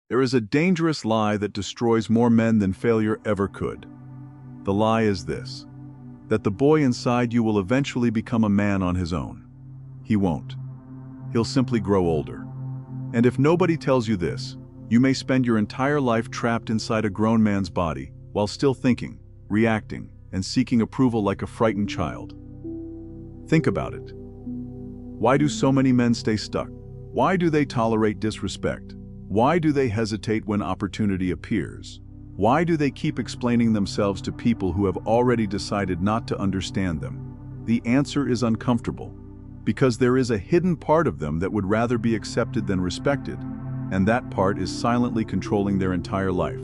There is a dangerous lie that destroys more men than failure ever could. The lie is this: that the boy inside you will eventually become a man on his own. He won't. He'll simply grow older. And if nobody tells you this, you may spend your entire life trapped inside a grown man's body, while still thinking, reacting, and seeking approval like a frightened child. Think about it. Why do so many men stay stuck? Why do they tolerate disrespect? Why do they hesitate when opportunity appears? Why do they keep explaining themselves to people who have already decided not to understand them? The answer is uncomfortable, because there is a hidden part of them that would rather be accepted than respected, and that part is silently controlling their entire life.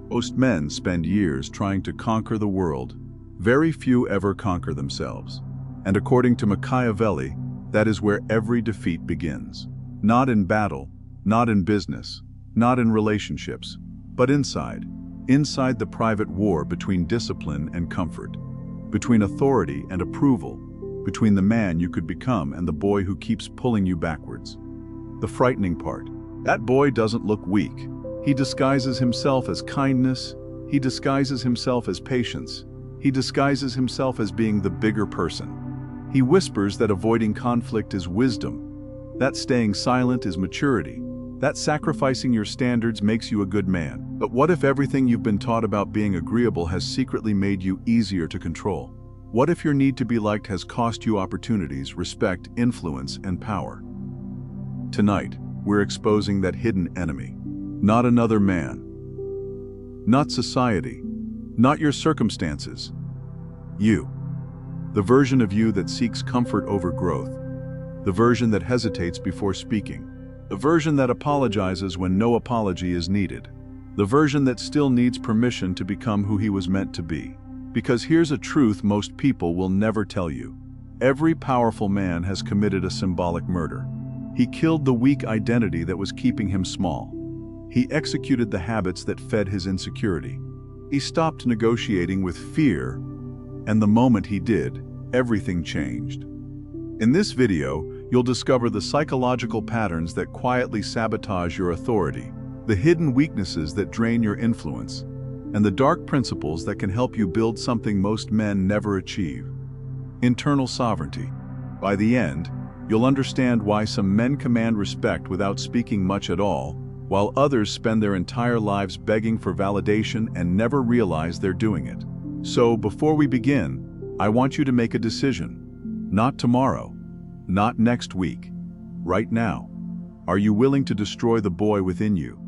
Most men spend years trying to conquer the world. Very few ever conquer themselves. And according to Machiavelli, that is where every defeat begins. Not in battle, not in business, not in relationships, but inside the private war between discipline and comfort, between authority and approval, between the man you could become and the boy who keeps pulling you backwards. The frightening part: that boy doesn't look weak. He disguises himself as kindness, he disguises himself as patience, he disguises himself as being the bigger person. He whispers that avoiding conflict is wisdom, that staying silent is maturity, that sacrificing your standards makes you a good man. But what if everything you've been taught about being agreeable has secretly made you easier to control? What if your need to be liked has cost you opportunities, respect, influence, and power? Tonight, we're exposing that hidden enemy. Not another man. Not society. Not your circumstances. You. The version of you that seeks comfort over growth. The version that hesitates before speaking. The version that apologizes when no apology is needed. The version that still needs permission to become who he was meant to be. Because here's a truth most people will never tell you. Every powerful man has committed a symbolic murder. He killed the weak identity that was keeping him small. He executed the habits that fed his insecurity. He stopped negotiating with fear, and the moment he did, everything changed. In this video, you'll discover the psychological patterns that quietly sabotage your authority, the hidden weaknesses that drain your influence, and the dark principles that can help you build something most men never achieve: internal sovereignty. By the end, you'll understand why some men command respect without speaking much at all, while others spend their entire lives begging for validation and never realize they're doing it. So, before we begin, I want you to make a decision. Not tomorrow, not next week, right now. Are you willing to destroy the boy within you,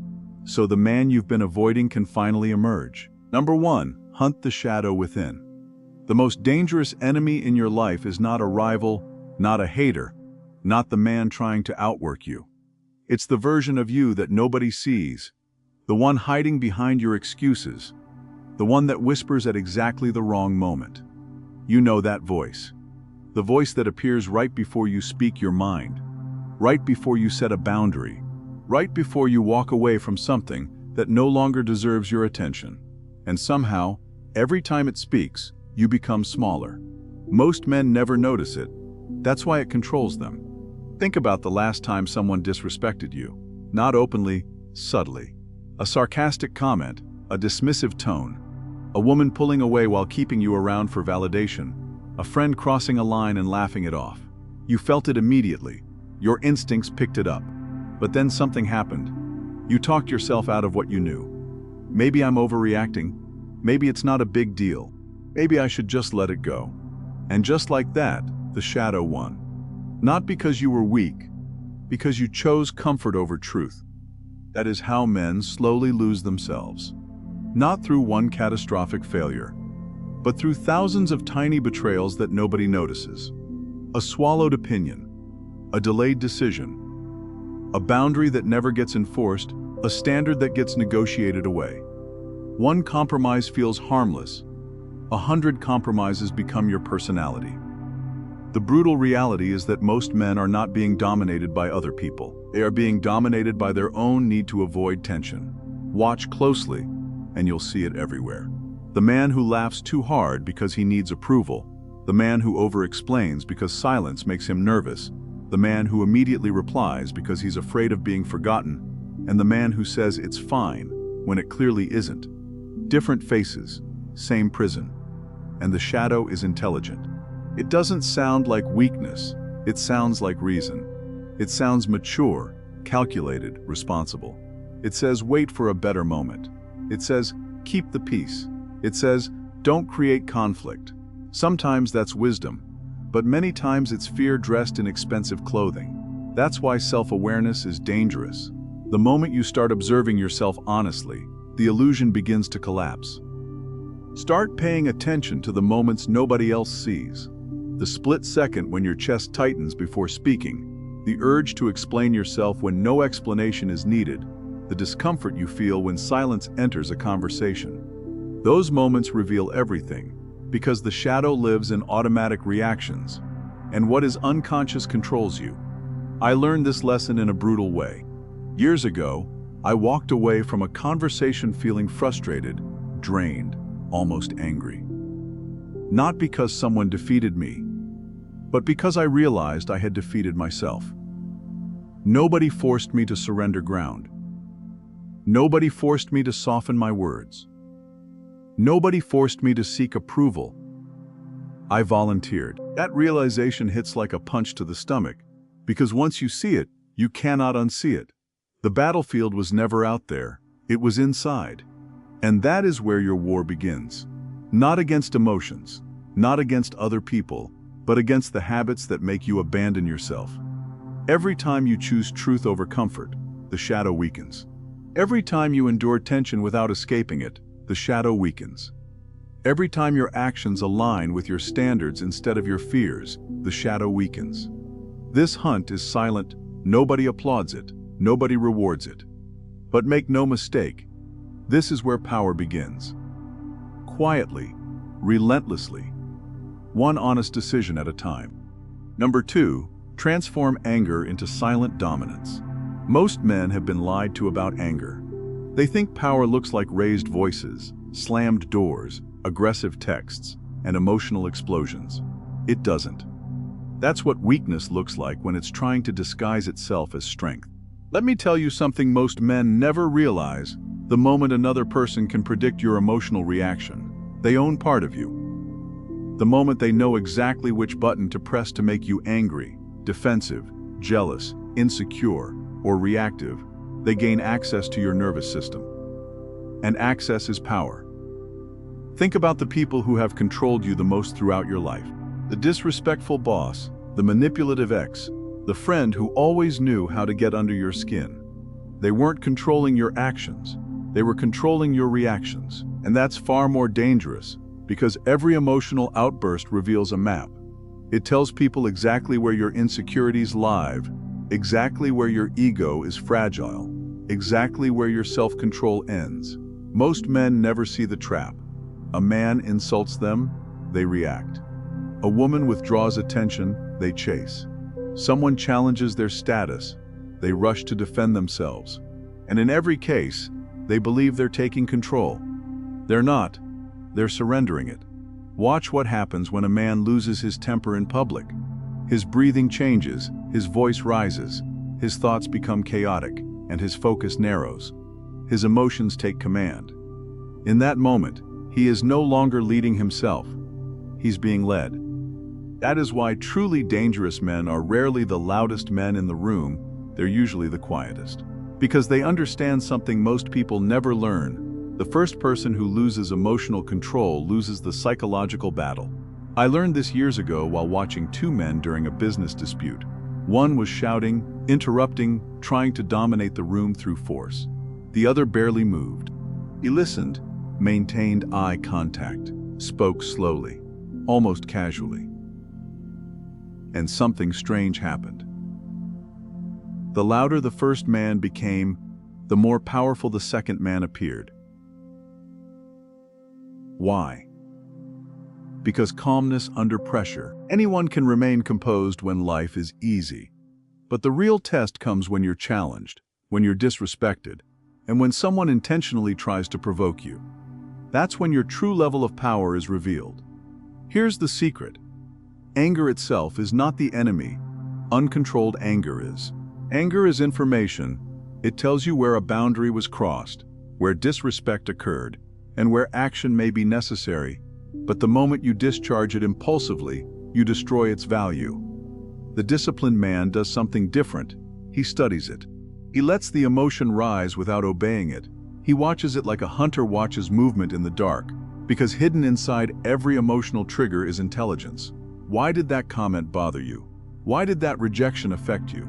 so the man you've been avoiding can finally emerge? Number 1, hunt the shadow within. The most dangerous enemy in your life is not a rival, not a hater, not the man trying to outwork you. It's the version of you that nobody sees, the one hiding behind your excuses, the one that whispers at exactly the wrong moment. You know that voice. The voice that appears right before you speak your mind, right before you set a boundary, right before you walk away from something that no longer deserves your attention. And somehow, every time it speaks, you become smaller. Most men never notice it. That's why it controls them. Think about the last time someone disrespected you. Not openly, subtly. A sarcastic comment, a dismissive tone, a woman pulling away while keeping you around for validation, a friend crossing a line and laughing it off. You felt it immediately. Your instincts picked it up. But then something happened. You talked yourself out of what you knew. Maybe I'm overreacting. Maybe it's not a big deal. Maybe I should just let it go. And just like that, the shadow won. Not because you were weak, because you chose comfort over truth. That is how men slowly lose themselves. Not through one catastrophic failure, but through thousands of tiny betrayals that nobody notices. A swallowed opinion, a delayed decision, a boundary that never gets enforced, a standard that gets negotiated away. One compromise feels harmless. 100 compromises become your personality. The brutal reality is that most men are not being dominated by other people. They are being dominated by their own need to avoid tension. Watch closely, and you'll see it everywhere. The man who laughs too hard because he needs approval. The man who over-explains because silence makes him nervous. The man who immediately replies because he's afraid of being forgotten. and the man who says it's fine when it clearly isn't. Different faces, same prison. And the shadow is intelligent. It doesn't sound like weakness, it sounds like reason. It sounds mature, calculated, responsible. It says wait for a better moment. It says keep the peace. It says don't create conflict. Sometimes that's wisdom, but many times it's fear dressed in expensive clothing. That's why self-awareness is dangerous. The moment you start observing yourself honestly, the illusion begins to collapse. Start paying attention to the moments nobody else sees. The split second when your chest tightens before speaking, the urge to explain yourself when no explanation is needed, the discomfort you feel when silence enters a conversation. Those moments reveal everything, because the shadow lives in automatic reactions, and what is unconscious controls you. I learned this lesson in a brutal way. Years ago, I walked away from a conversation feeling frustrated, drained, almost angry. Not because someone defeated me, but because I realized I had defeated myself. Nobody forced me to surrender ground. Nobody forced me to soften my words. Nobody forced me to seek approval. I volunteered. That realization hits like a punch to the stomach, because once you see it, you cannot unsee it. The battlefield was never out there, it was inside. And that is where your war begins. Not against emotions, not against other people, but against the habits that make you abandon yourself. Every time you choose truth over comfort, the shadow weakens. Every time you endure tension without escaping it, the shadow weakens. Every time your actions align with your standards instead of your fears, the shadow weakens. This hunt is silent, nobody applauds it, nobody rewards it. But make no mistake, this is where power begins. Quietly, relentlessly, one honest decision at a time. Number 2, transform anger into silent dominance. Most men have been lied to about anger. They think power looks like raised voices, slammed doors, aggressive texts, and emotional explosions. It doesn't. That's what weakness looks like when it's trying to disguise itself as strength. Let me tell you something most men never realize. The moment another person can predict your emotional reaction, they own part of you. The moment they know exactly which button to press to make you angry, defensive, jealous, insecure, or reactive, they gain access to your nervous system. And access is power. Think about the people who have controlled you the most throughout your life. The disrespectful boss, the manipulative ex, the friend who always knew how to get under your skin. They weren't controlling your actions, they were controlling your reactions. And that's far more dangerous, because every emotional outburst reveals a map. It tells people exactly where your insecurities live, exactly where your ego is fragile, exactly where your self-control ends. Most men never see the trap. A man insults them, they react. A woman withdraws attention, they chase. Someone challenges their status, they rush to defend themselves. And in every case, they believe they're taking control. They're not, they're surrendering it. Watch what happens when a man loses his temper in public. His breathing changes, his voice rises, his thoughts become chaotic, and his focus narrows. His emotions take command. In that moment, he is no longer leading himself. He's being led. That is why truly dangerous men are rarely the loudest men in the room, they're usually the quietest. Because they understand something most people never learn. The first person who loses emotional control loses the psychological battle. I learned this years ago while watching two men during a business dispute. One was shouting, interrupting, trying to dominate the room through force. The other barely moved. He listened, maintained eye contact, spoke slowly, almost casually. And something strange happened. The louder the first man became, the more powerful the second man appeared. Why? Because calmness under pressure. Anyone can remain composed when life is easy. But the real test comes when you're challenged, when you're disrespected, and when someone intentionally tries to provoke you. That's when your true level of power is revealed. Here's the secret. Anger itself is not the enemy. Uncontrolled anger is. Anger is information, It tells you where a boundary was crossed, where disrespect occurred, and where action may be necessary, but the moment you discharge it impulsively, you destroy its value. The disciplined man does something different. He studies it. He lets the emotion rise without obeying it. He watches it like a hunter watches movement in the dark, because hidden inside every emotional trigger is intelligence. Why did that comment bother you? Why did that rejection affect you?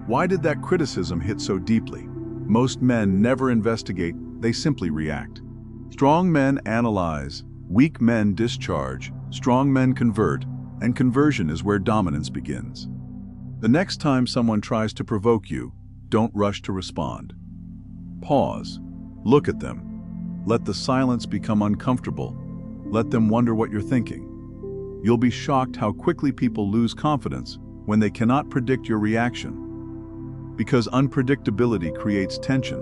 Why did that criticism hit so deeply? Most men never investigate, they simply react. Strong men analyze, weak men discharge, strong men convert, and conversion is where dominance begins. The next time someone tries to provoke you, don't rush to respond. Pause. Look at them. Let the silence become uncomfortable. Let them wonder what you're thinking. You'll be shocked how quickly people lose confidence when they cannot predict your reaction. Because unpredictability creates tension,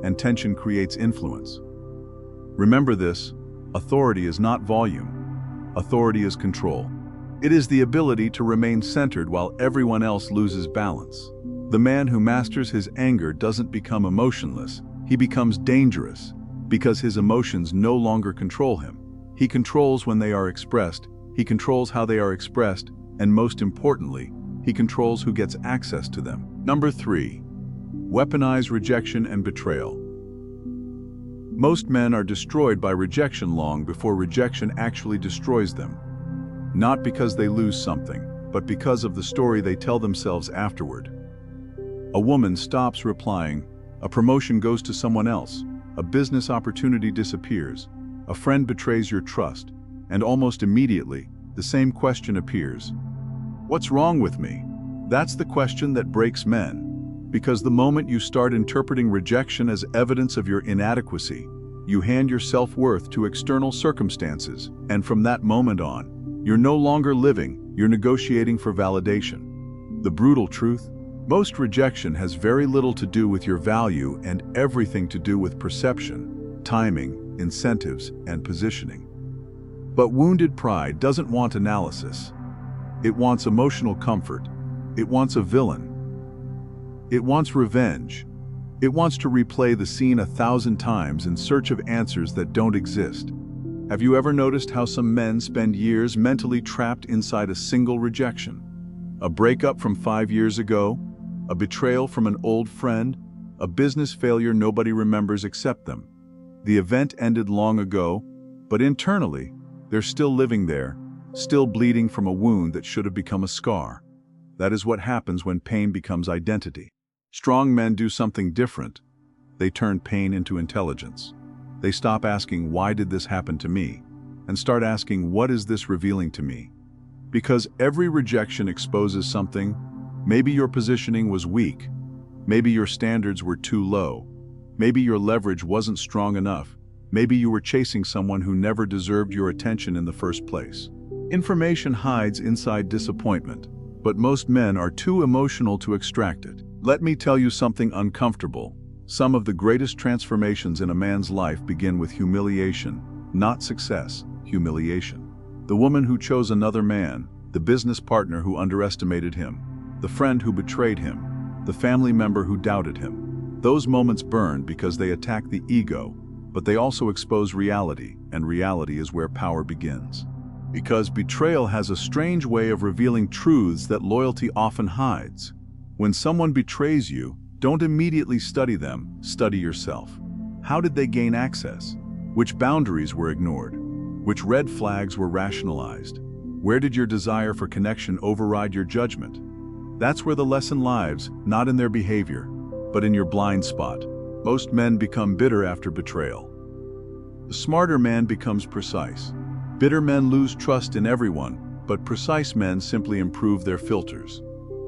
and tension creates influence. Remember this, authority is not volume. Authority is control. It is the ability to remain centered while everyone else loses balance. The man who masters his anger doesn't become emotionless, he becomes dangerous, because his emotions no longer control him. He controls when they are expressed, he controls how they are expressed, and most importantly, he controls who gets access to them. Number 3. Weaponize rejection and betrayal. Most men are destroyed by rejection long before rejection actually destroys them. Not because they lose something, but because of the story they tell themselves afterward. A woman stops replying, a promotion goes to someone else, a business opportunity disappears, a friend betrays your trust, and almost immediately, the same question appears. What's wrong with me? That's the question that breaks men, because the moment you start interpreting rejection as evidence of your inadequacy, you hand your self-worth to external circumstances, and from that moment on, you're no longer living, you're negotiating for validation. The brutal truth? Most rejection has very little to do with your value and everything to do with perception, timing, incentives, and positioning. But wounded pride doesn't want analysis. It wants emotional comfort. It wants a villain. It wants revenge. It wants to replay the scene 1,000 times in search of answers that don't exist. Have you ever noticed how some men spend years mentally trapped inside a single rejection? A breakup from 5 years ago, a betrayal from an old friend, a business failure nobody remembers except them. The event ended long ago, but internally, they're still living there, still bleeding from a wound that should have become a scar. That is what happens when pain becomes identity. Strong men do something different. They turn pain into intelligence. They stop asking, why did this happen to me? And start asking, what is this revealing to me? Because every rejection exposes something. Maybe your positioning was weak. Maybe your standards were too low. Maybe your leverage wasn't strong enough. Maybe you were chasing someone who never deserved your attention in the first place. Information hides inside disappointment, but most men are too emotional to extract it. Let me tell you something uncomfortable. Some of the greatest transformations in a man's life begin with humiliation, not success, humiliation. The woman who chose another man, the business partner who underestimated him, the friend who betrayed him, the family member who doubted him. Those moments burn because they attack the ego, but they also expose reality, and reality is where power begins. Because betrayal has a strange way of revealing truths that loyalty often hides. When someone betrays you, don't immediately study them, study yourself. How did they gain access? Which boundaries were ignored? Which red flags were rationalized? Where did your desire for connection override your judgment? That's where the lesson lies, not in their behavior, but in your blind spot. Most men become bitter after betrayal. The smarter man becomes precise. Bitter men lose trust in everyone, but precise men simply improve their filters.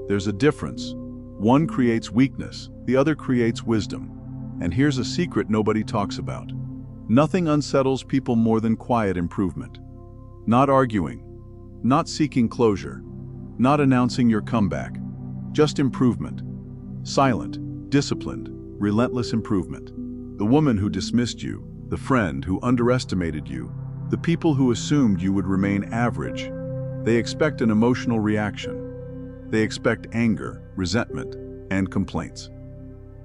There's a difference. One creates weakness, the other creates wisdom. And here's a secret nobody talks about. Nothing unsettles people more than quiet improvement. Not arguing, not seeking closure, not announcing your comeback, just improvement. Silent, disciplined, relentless improvement. The woman who dismissed you, the friend who underestimated you, the people who assumed you would remain average, they expect an emotional reaction. They expect anger, resentment, and complaints.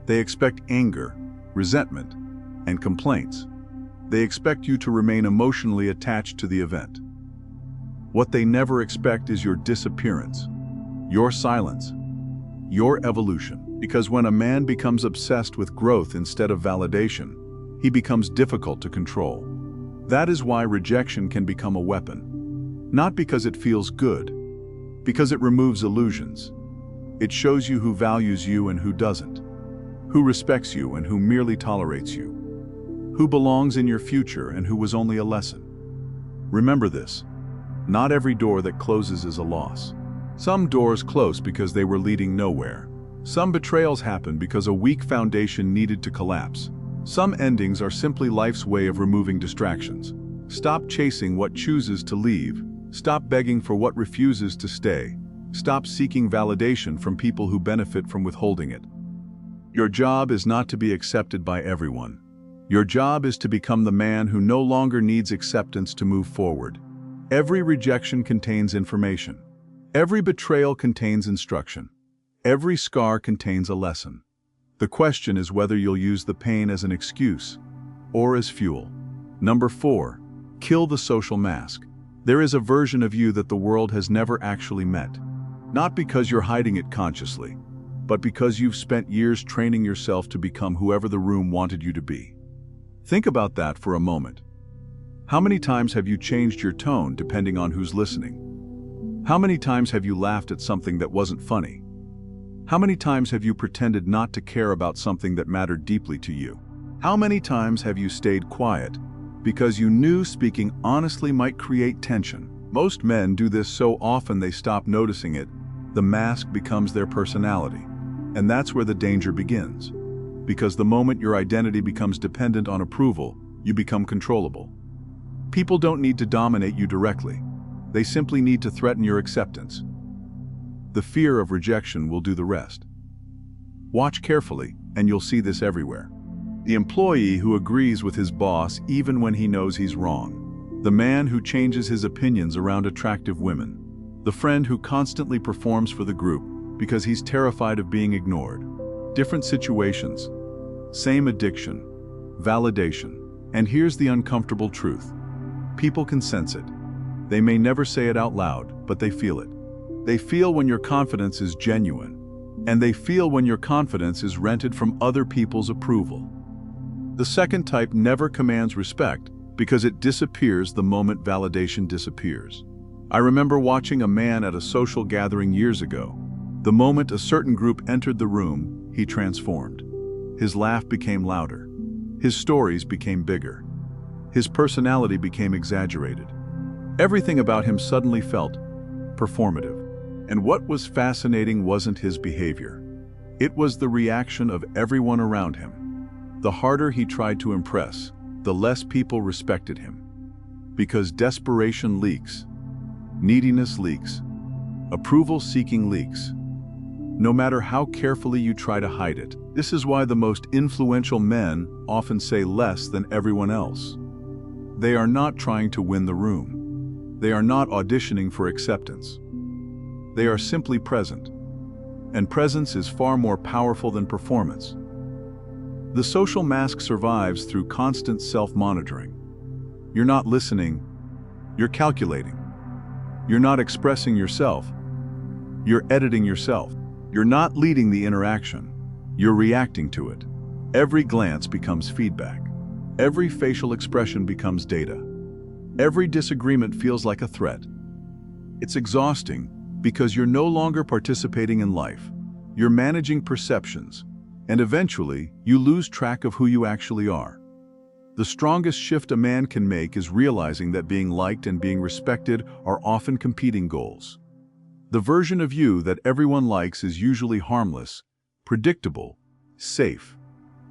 They expect anger, resentment, and complaints. They expect you to remain emotionally attached to the event. What they never expect is your disappearance, your silence, your evolution. Because when a man becomes obsessed with growth instead of validation, he becomes difficult to control. That is why rejection can become a weapon. Not because it feels good, because it removes illusions. It shows you who values you and who doesn't, who respects you and who merely tolerates you, who belongs in your future and who was only a lesson. Remember this, not every door that closes is a loss. Some doors close because they were leading nowhere. Some betrayals happen because a weak foundation needed to collapse. Some endings are simply life's way of removing distractions. Stop chasing what chooses to leave. Stop begging for what refuses to stay. Stop seeking validation from people who benefit from withholding it. Your job is not to be accepted by everyone. Your job is to become the man who no longer needs acceptance to move forward. Every rejection contains information. Every betrayal contains instruction. Every scar contains a lesson. The question is whether you'll use the pain as an excuse or as fuel. Number 4, kill the social mask. There is a version of you that the world has never actually met. Not because you're hiding it consciously, but because you've spent years training yourself to become whoever the room wanted you to be. Think about that for a moment. How many times have you changed your tone depending on who's listening? How many times have you laughed at something that wasn't funny? How many times have you pretended not to care about something that mattered deeply to you? How many times have you stayed quiet because you knew speaking honestly might create tension? Most men do this so often they stop noticing it. The mask becomes their personality. And that's where the danger begins. Because the moment your identity becomes dependent on approval, you become controllable. People don't need to dominate you directly. They simply need to threaten your acceptance. The fear of rejection will do the rest. Watch carefully, and you'll see this everywhere. The employee who agrees with his boss even when he knows he's wrong. The man who changes his opinions around attractive women. The friend who constantly performs for the group because he's terrified of being ignored. Different situations, same addiction, validation. And here's the uncomfortable truth. People can sense it. They may never say it out loud, but they feel it. They feel when your confidence is genuine, and they feel when your confidence is rented from other people's approval. The second type never commands respect because it disappears the moment validation disappears. I remember watching a man at a social gathering years ago. The moment a certain group entered the room, he transformed. His laugh became louder. His stories became bigger. His personality became exaggerated. Everything about him suddenly felt performative. And what was fascinating wasn't his behavior. It was the reaction of everyone around him. The harder he tried to impress, the less people respected him. Because desperation leaks, neediness leaks, approval-seeking leaks. No matter how carefully you try to hide it, this is why the most influential men often say less than everyone else. They are not trying to win the room. They are not auditioning for acceptance. They are simply present. And presence is far more powerful than performance. The social mask survives through constant self-monitoring. You're not listening, you're calculating. You're not expressing yourself, you're editing yourself. You're not leading the interaction, you're reacting to it. Every glance becomes feedback. Every facial expression becomes data. Every disagreement feels like a threat. It's exhausting because you're no longer participating in life. You're managing perceptions, and eventually you lose track of who you actually are. The strongest shift a man can make is realizing that being liked and being respected are often competing goals. The version of you that everyone likes is usually harmless, predictable, safe,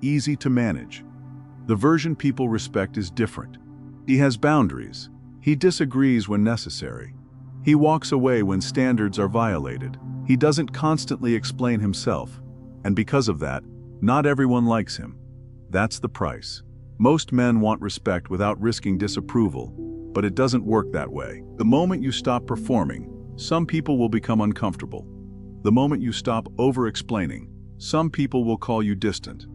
easy to manage. The version people respect is different. He has boundaries. He disagrees when necessary. He walks away when standards are violated. He doesn't constantly explain himself. And because of that, not everyone likes him. That's the price. Most men want respect without risking disapproval, but it doesn't work that way. The moment you stop performing, some people will become uncomfortable. The moment you stop over-explaining, some people will call you distant.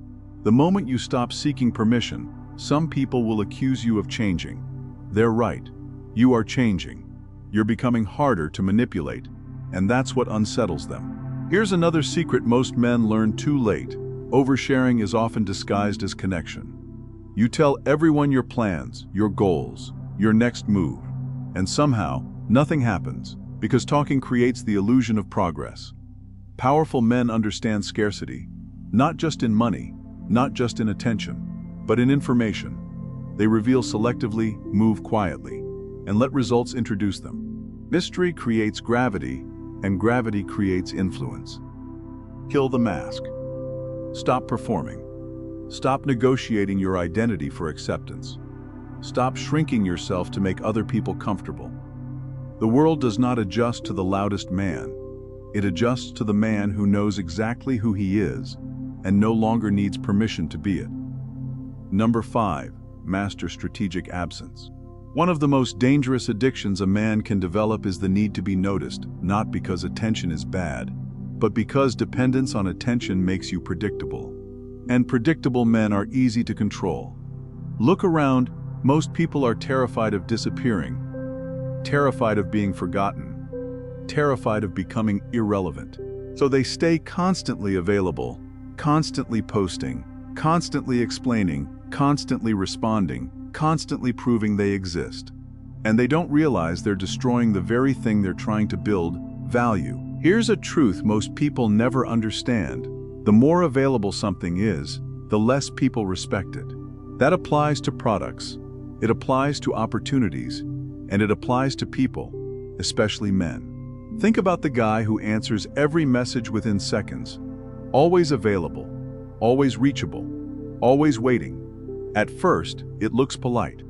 The moment you stop seeking permission, some people will accuse you of changing. They're right. You are changing. You're becoming harder to manipulate, and that's what unsettles them. Here's another secret most men learn too late. Oversharing is often disguised as connection. You tell everyone your plans, your goals, your next move, and somehow, nothing happens, because talking creates the illusion of progress. Powerful men understand scarcity, not just in money, not just in attention, but in information. They reveal selectively, move quietly, and let results introduce them. Mystery creates gravity, and gravity creates influence. Kill the mask. Stop performing. Stop negotiating your identity for acceptance. Stop shrinking yourself to make other people comfortable. The world does not adjust to the loudest man. It adjusts to the man who knows exactly who he is and no longer needs permission to be it. Number 5. Master strategic absence. One of the most dangerous addictions a man can develop is the need to be noticed, not because attention is bad, but because dependence on attention makes you predictable. And predictable men are easy to control. Look around, most people are terrified of disappearing, terrified of being forgotten, terrified of becoming irrelevant. So they stay constantly available, constantly posting, constantly explaining, constantly responding, constantly proving they exist. And they don't realize they're destroying the very thing they're trying to build, value. Here's a truth most people never understand. The more available something is, the less people respect it. That applies to products, it applies to opportunities, and it applies to people, especially men. Think about the guy who answers every message within seconds, always available, always reachable, always waiting. At first, it looks polite.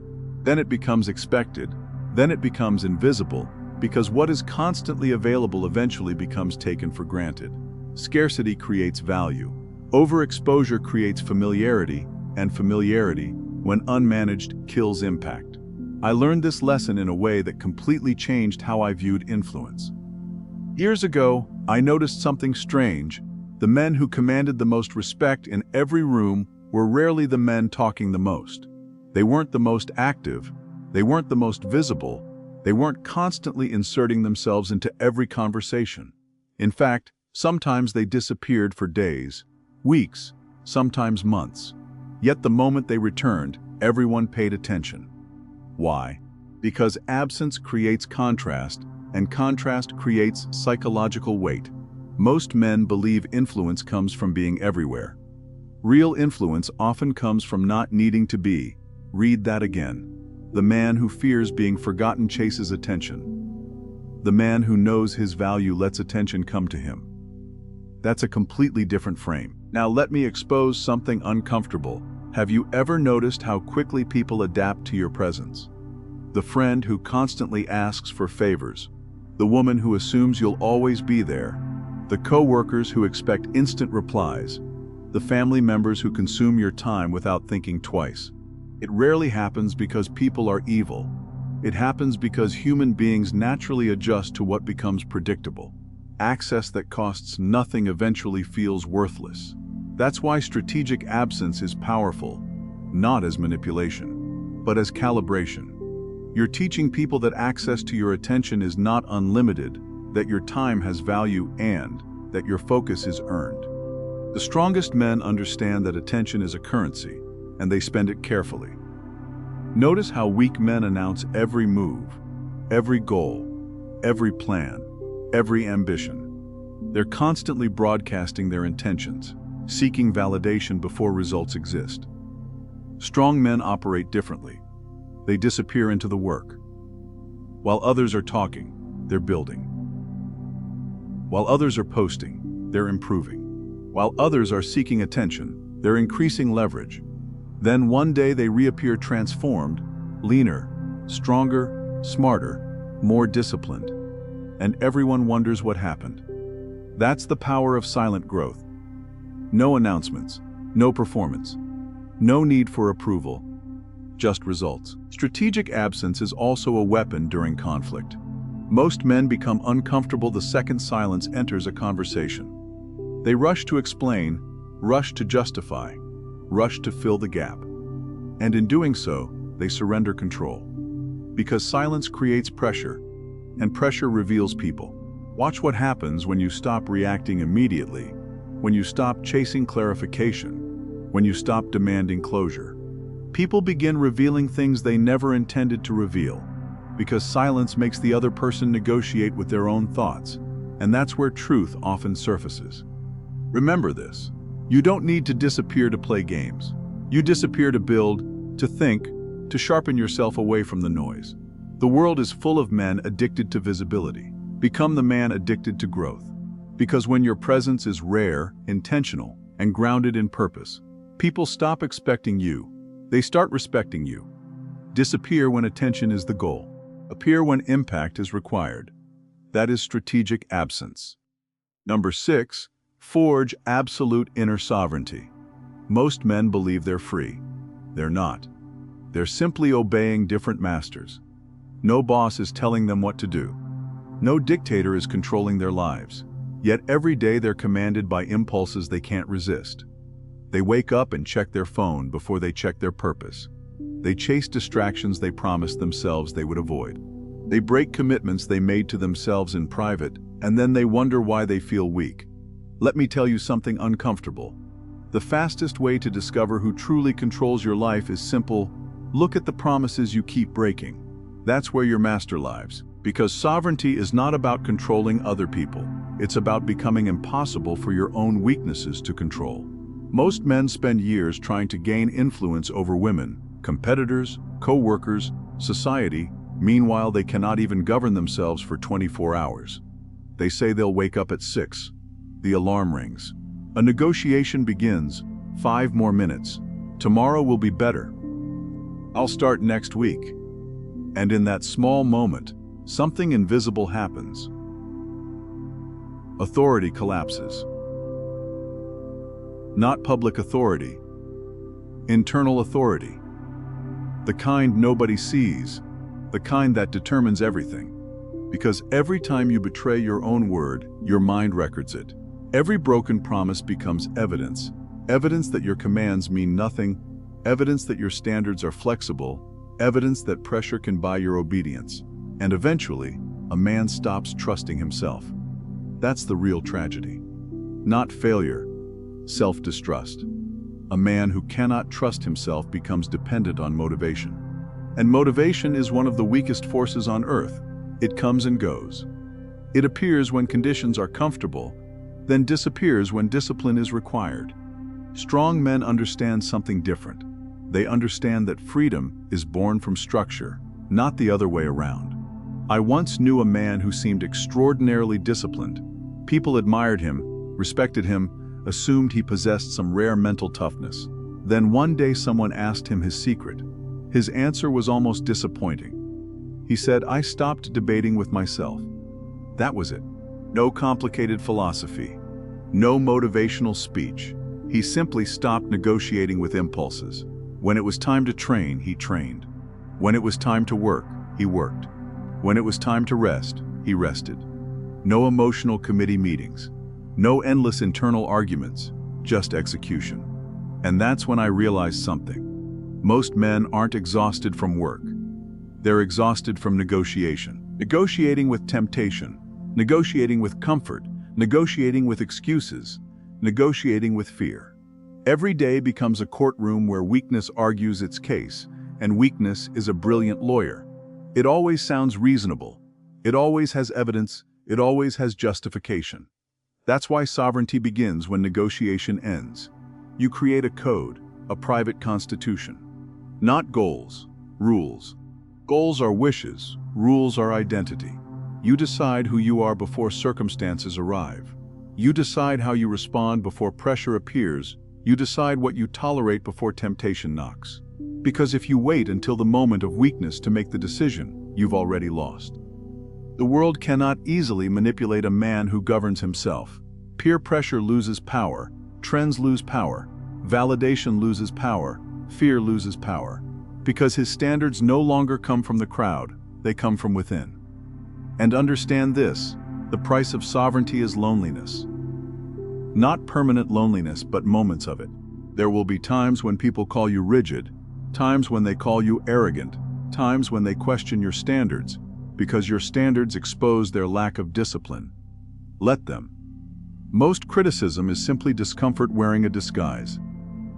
Then it becomes expected. Then it becomes invisible, because what is constantly available eventually becomes taken for granted. Scarcity creates value. Overexposure creates familiarity, and familiarity, when unmanaged, kills impact. I learned this lesson in a way that completely changed how I viewed influence. Years ago, I noticed something strange. The men who commanded the most respect in every room were rarely the men talking the most. They weren't the most active. They weren't the most visible. They weren't constantly inserting themselves into every conversation. In fact, sometimes they disappeared for days, weeks, sometimes months. Yet the moment they returned, everyone paid attention. Why? Because absence creates contrast, and contrast creates psychological weight. Most men believe influence comes from being everywhere. Real influence often comes from not needing to be. Read that again. The man who fears being forgotten chases attention. The man who knows his value lets attention come to him. That's a completely different frame. Now let me expose something uncomfortable. Have you ever noticed how quickly people adapt to your presence? The friend who constantly asks for favors. The woman who assumes you'll always be there. The co-workers who expect instant replies. The family members who consume your time without thinking twice. It rarely happens because people are evil. It happens because human beings naturally adjust to what becomes predictable. Access that costs nothing eventually feels worthless. That's why strategic absence is powerful, not as manipulation, but as calibration. You're teaching people that access to your attention is not unlimited, that your time has value, and that your focus is earned. The strongest men understand that attention is a currency, and they spend it carefully. Notice how weak men announce every move, every goal, every plan, every ambition. They're constantly broadcasting their intentions, seeking validation before results exist. Strong men operate differently. They disappear into the work. While others are talking, they're building. While others are posting, they're improving. While others are seeking attention, they're increasing leverage. Then one day they reappear transformed, leaner, stronger, smarter, more disciplined. And everyone wonders what happened. That's the power of silent growth. No announcements, no performance, no need for approval, just results. Strategic absence is also a weapon during conflict. Most men become uncomfortable the second silence enters a conversation. They rush to explain, rush to justify, rush to fill the gap. And in doing so, they surrender control. Because silence creates pressure, and pressure reveals people. Watch what happens when you stop reacting immediately, when you stop chasing clarification, when you stop demanding closure. People begin revealing things they never intended to reveal, because silence makes the other person negotiate with their own thoughts, and that's where truth often surfaces. Remember this: you don't need to disappear to play games. You disappear to build, to think, to sharpen yourself away from the noise. The world is full of men addicted to visibility. Become the man addicted to growth. Because when your presence is rare, intentional, and grounded in purpose, people stop expecting you. They start respecting you. Disappear when attention is the goal. Appear when impact is required. That is strategic absence. Number 6, forge absolute inner sovereignty. Most men believe they're free. They're not. They're simply obeying different masters. No boss is telling them what to do. No dictator is controlling their lives. Yet every day they're commanded by impulses they can't resist. They wake up and check their phone before they check their purpose. They chase distractions they promised themselves they would avoid. They break commitments they made to themselves in private, and then they wonder why they feel weak. Let me tell you something uncomfortable. The fastest way to discover who truly controls your life is simple: look at the promises you keep breaking. That's where your master lives. Because sovereignty is not about controlling other people. It's about becoming impossible for your own weaknesses to control. Most men spend years trying to gain influence over women, competitors, co-workers, society. Meanwhile, they cannot even govern themselves for 24 hours. They say they'll wake up at 6. The alarm rings. A negotiation begins. 5 more minutes. Tomorrow will be better. I'll start next week. And in that small moment, something invisible happens. Authority collapses. Not public authority. Internal authority. The kind nobody sees. The kind that determines everything. Because every time you betray your own word, your mind records it. Every broken promise becomes evidence. Evidence that your commands mean nothing. Evidence that your standards are flexible. Evidence that pressure can buy your obedience. And eventually, a man stops trusting himself. That's the real tragedy. Not failure, self-distrust. A man who cannot trust himself becomes dependent on motivation. And motivation is one of the weakest forces on earth. It comes and goes. It appears when conditions are comfortable, then disappears when discipline is required. Strong men understand something different. They understand that freedom is born from structure, not the other way around. I once knew a man who seemed extraordinarily disciplined. People admired him, respected him, assumed he possessed some rare mental toughness. Then one day someone asked him his secret. His answer was almost disappointing. He said, "I stopped debating with myself." That was it. No complicated philosophy. No motivational speech. He simply stopped negotiating with impulses. When it was time to train, he trained. When it was time to work, he worked. When it was time to rest, he rested. No emotional committee meetings. No endless internal arguments, just execution. And that's when I realized something. Most men aren't exhausted from work. They're exhausted from negotiation. Negotiating with temptation. Negotiating with comfort. Negotiating with excuses. Negotiating with fear. Every day becomes a courtroom where weakness argues its case, and weakness is a brilliant lawyer. It always sounds reasonable. It always has evidence. It always has justification. That's why sovereignty begins when negotiation ends. You create a code, a private constitution. Not goals, rules. Goals are wishes, rules are identity. You decide who you are before circumstances arrive. You decide how you respond before pressure appears. You decide what you tolerate before temptation knocks. Because if you wait until the moment of weakness to make the decision, you've already lost. The world cannot easily manipulate a man who governs himself. Peer pressure loses power, trends lose power, validation loses power, fear loses power. Because his standards no longer come from the crowd, they come from within. And understand this, the price of sovereignty is loneliness. Not permanent loneliness, but moments of it. There will be times when people call you rigid, times when they call you arrogant, times when they question your standards, because your standards expose their lack of discipline. Let them. Most criticism is simply discomfort wearing a disguise.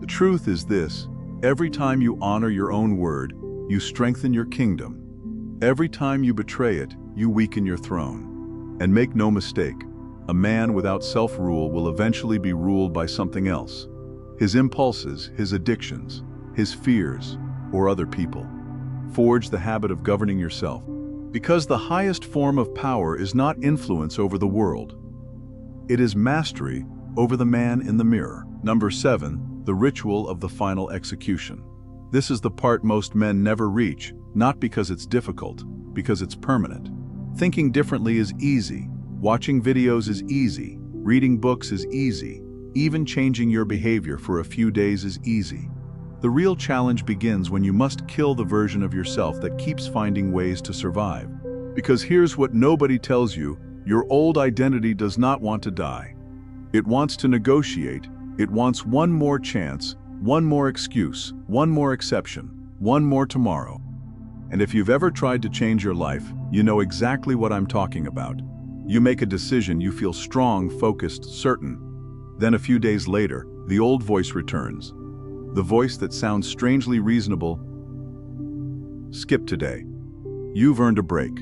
The truth is this: every time you honor your own word, you strengthen your kingdom. Every time you betray it, you weaken your throne. And make no mistake, a man without self-rule will eventually be ruled by something else. His impulses, his addictions, his fears, or other people. Forge the habit of governing yourself. Because the highest form of power is not influence over the world. It is mastery over the man in the mirror. Number 7, the ritual of the final execution. This is the part most men never reach, not because it's difficult, because it's permanent. Thinking differently is easy. Watching videos is easy. Reading books is easy. Even changing your behavior for a few days is easy. The real challenge begins when you must kill the version of yourself that keeps finding ways to survive. Because here's what nobody tells you: your old identity does not want to die. It wants to negotiate. It wants one more chance, one more excuse, one more exception, one more tomorrow. And if you've ever tried to change your life, you know exactly what I'm talking about. You make a decision, you feel strong, focused, certain. Then a few days later, the old voice returns. The voice that sounds strangely reasonable. Skip today. You've earned a break.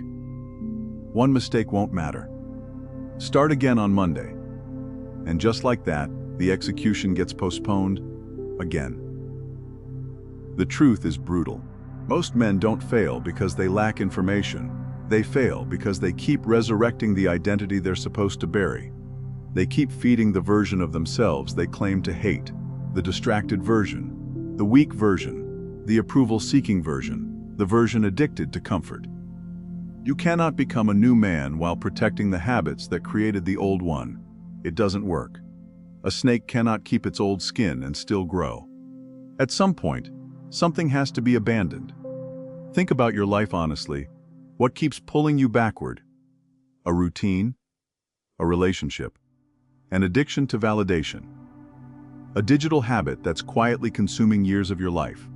One mistake won't matter. Start again on Monday. And just like that, the execution gets postponed again. The truth is brutal. Most men don't fail because they lack information. They fail because they keep resurrecting the identity they're supposed to bury. They keep feeding the version of themselves they claim to hate. The distracted version, the weak version, the approval-seeking version, the version addicted to comfort. You cannot become a new man while protecting the habits that created the old one. It doesn't work. A snake cannot keep its old skin and still grow. At some point, something has to be abandoned. Think about your life honestly. What keeps pulling you backward? A routine? A relationship? An addiction to validation? A digital habit that's quietly consuming years of your life?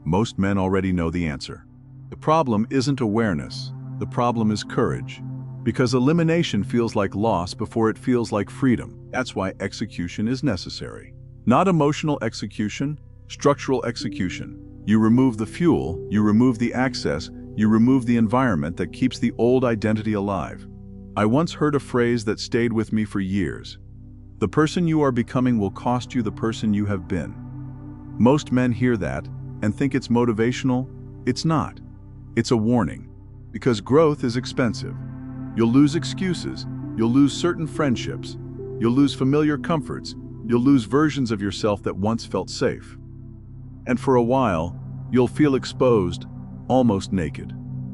Most men already know the answer. The problem isn't awareness. The problem is courage. Because elimination feels like loss before it feels like freedom. That's why execution is necessary. Not emotional execution, structural execution. You remove the fuel, you remove the access, you remove the environment that keeps the old identity alive. I once heard a phrase that stayed with me for years. The person you are becoming will cost you the person you have been. Most men hear that and think it's motivational. It's not. It's a warning. Because growth is expensive. You'll lose excuses. You'll lose certain friendships. You'll lose familiar comforts. You'll lose versions of yourself that once felt safe. And for a while, you'll feel exposed, almost naked.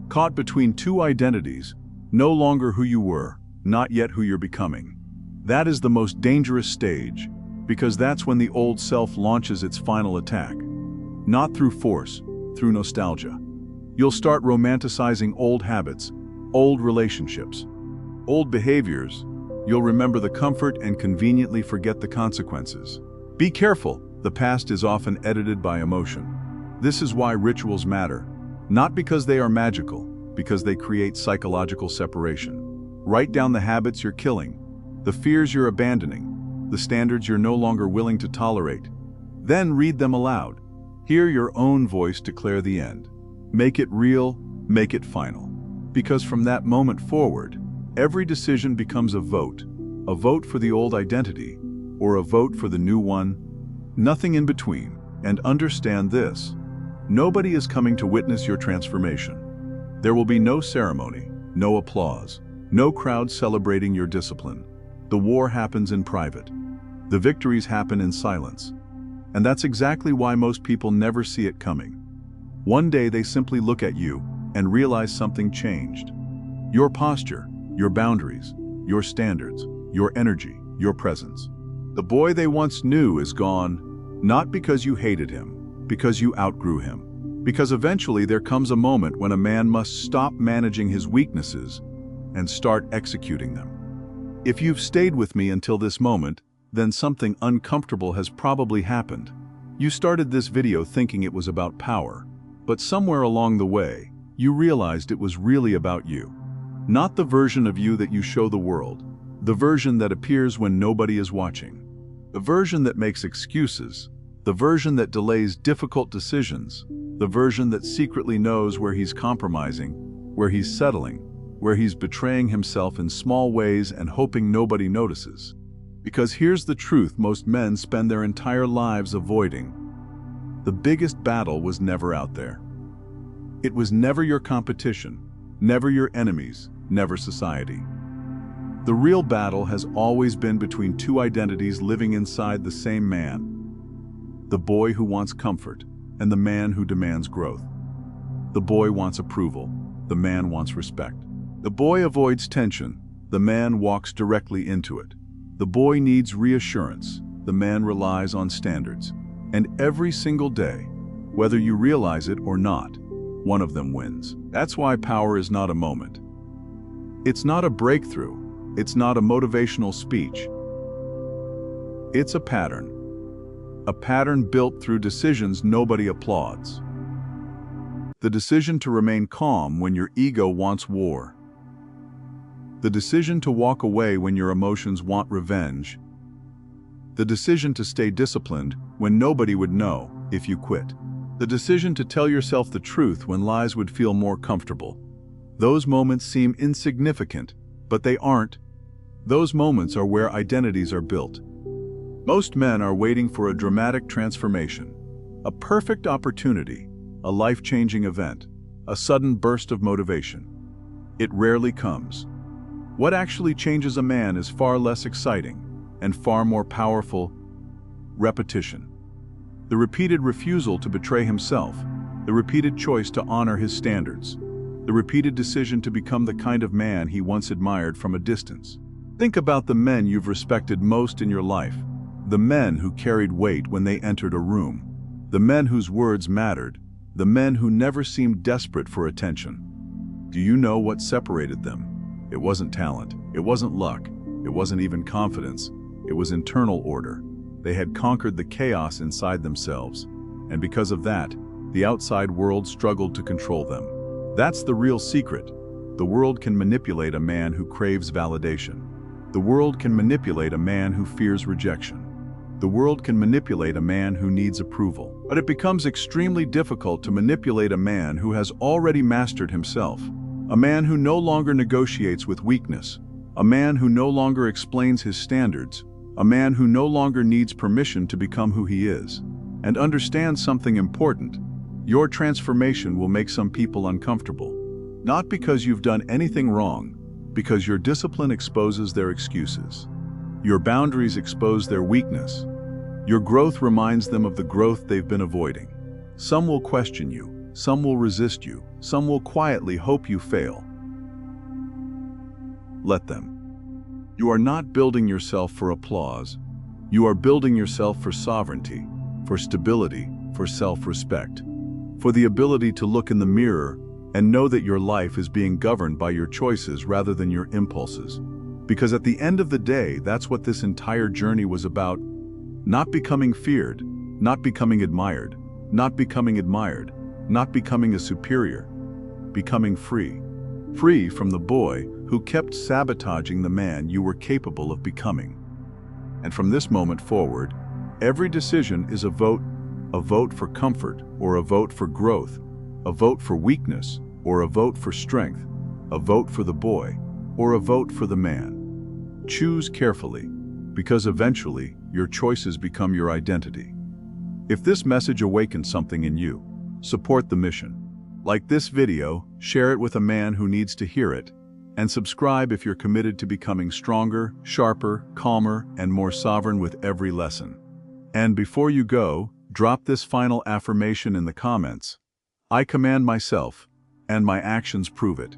Caught between two identities, no longer who you were, not yet who you're becoming. That is the most dangerous stage, because that's when the old self launches its final attack. Not through force, through nostalgia. You'll start romanticizing old habits, old relationships, old behaviors. You'll remember the comfort and conveniently forget the consequences. Be careful, the past is often edited by emotion. This is why rituals matter. Not because they are magical, because they create psychological separation. Write down the habits you're killing, the fears you're abandoning, the standards you're no longer willing to tolerate. Then read them aloud. Hear your own voice declare the end. Make it real, make it final. Because from that moment forward, every decision becomes a vote for the old identity, or a vote for the new one, nothing in between. And understand this, nobody is coming to witness your transformation. There will be no ceremony, no applause, no crowd celebrating your discipline. The war happens in private. The victories happen in silence. And that's exactly why most people never see it coming. One day they simply look at you and realize something changed. Your posture, your boundaries, your standards, your energy, your presence. The boy they once knew is gone, not because you hated him, because you outgrew him. Because eventually there comes a moment when a man must stop managing his weaknesses and start executing them. If you've stayed with me until this moment, then something uncomfortable has probably happened. You started this video thinking it was about power, but somewhere along the way, you realized it was really about you. Not the version of you that you show the world, the version that appears when nobody is watching, the version that makes excuses, the version that delays difficult decisions, the version that secretly knows where he's compromising, where he's settling, where he's betraying himself in small ways and hoping nobody notices. Because here's the truth most men spend their entire lives avoiding. The biggest battle was never out there. It was never your competition, never your enemies, never society. The real battle has always been between two identities living inside the same man. The boy who wants comfort and the man who demands growth. The boy wants approval, the man wants respect. The boy avoids tension, the man walks directly into it. The boy needs reassurance, the man relies on standards. And every single day, whether you realize it or not, one of them wins. That's why power is not a moment. It's not a breakthrough. It's not a motivational speech. It's a pattern. A pattern built through decisions nobody applauds. The decision to remain calm when your ego wants war. The decision to walk away when your emotions want revenge. The decision to stay disciplined when nobody would know if you quit. The decision to tell yourself the truth when lies would feel more comfortable. Those moments seem insignificant, but they aren't. Those moments are where identities are built. Most men are waiting for a dramatic transformation, a perfect opportunity, a life-changing event, a sudden burst of motivation. It rarely comes. What actually changes a man is far less exciting and far more powerful: repetition. The repeated refusal to betray himself, the repeated choice to honor his standards, the repeated decision to become the kind of man he once admired from a distance. Think about the men you've respected most in your life, the men who carried weight when they entered a room, the men whose words mattered, the men who never seemed desperate for attention. Do you know what separated them? It wasn't talent, it wasn't luck, it wasn't even confidence, it was internal order. They had conquered the chaos inside themselves, and because of that, the outside world struggled to control them. That's the real secret. The world can manipulate a man who craves validation. The world can manipulate a man who fears rejection. The world can manipulate a man who needs approval. But it becomes extremely difficult to manipulate a man who has already mastered himself. A man who no longer negotiates with weakness. A man who no longer explains his standards. A man who no longer needs permission to become who he is. And understand something important. Your transformation will make some people uncomfortable. Not because you've done anything wrong, because your discipline exposes their excuses. Your boundaries expose their weakness. Your growth reminds them of the growth they've been avoiding. Some will question you. Some will resist you. Some will quietly hope you fail. Let them. You are not building yourself for applause. You are building yourself for sovereignty, for stability, for self-respect, for the ability to look in the mirror and know that your life is being governed by your choices rather than your impulses. Because at the end of the day, that's what this entire journey was about. Not becoming feared, not becoming admired, not becoming admired, not becoming a superior, becoming free. Free from the boy who kept sabotaging the man you were capable of becoming. And from this moment forward, every decision is a vote for comfort or a vote for growth, a vote for weakness or a vote for strength, a vote for the boy or a vote for the man. Choose carefully, because eventually your choices become your identity. If this message awakens something in you, support the mission. Like this video, share it with a man who needs to hear it, and subscribe if you're committed to becoming stronger, sharper, calmer, and more sovereign with every lesson. And before you go, drop this final affirmation in the comments. I command myself, and my actions prove it.